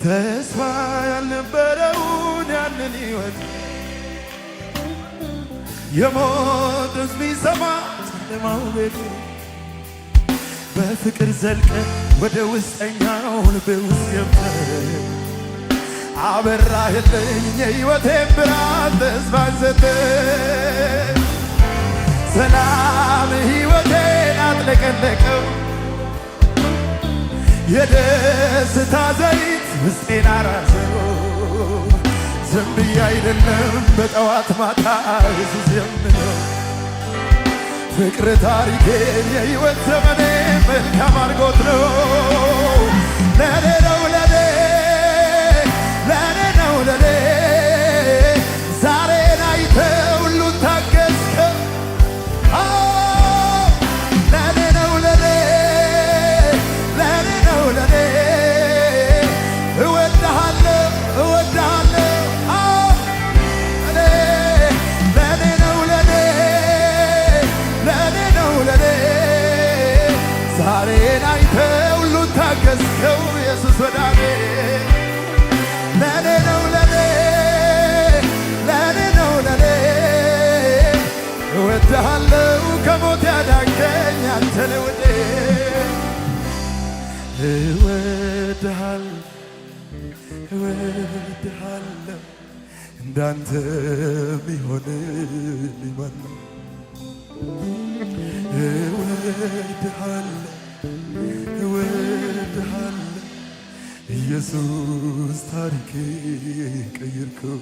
ተስፋ ያልነበረውን ያንን ሕይወት የሞት ድምፅ ቢሰማ ጨለማው ቤት በፍቅር ዘልቀ ወደ ውስጠኛው ልቤ ውስጥ ገብተህ አበራህልኝ የሕይወቴን ብርሃን ተስፋን ሰጠህ። ሰላም ሕይወቴን አጥለቀለቀው የደስታ ዘይት ውስጤን አራሰው። ዝም ብዬ አይደለም በጠዋት ማታ ኢየሱስ የምለው ፍቅር ታሪኬን የሕይወት ዘመኔ መልካም አድርጎት ነው። ለኔ ነው ለኔ ለኔ ነው ለኔ ዛሬን አይተህ ሁሉን ታገስከው። ለኔ ነው ለኔ ለኔ ነው ለኔ እወድሃለሁ እወድሃለሁ ለኔ ነው ለኔ ለኔ ነው ለኔ ዛሬን አይተህ ሁሉን ታገስከው ኢየሱስ ወዳኔ ለኔ ነው ለኔ ለኔ ነው ለኔ እወድሃለሁ ከሞት ያዳንከኝ አንተ ነህ ውዴ እወድሃለሁ እወድሃለሁ እንዳንተ ቢሆንልኝ ማን ነው? እወድሃለሁ እወድሃለሁ ኢየሱስ ታሪኬን ቀየርከው።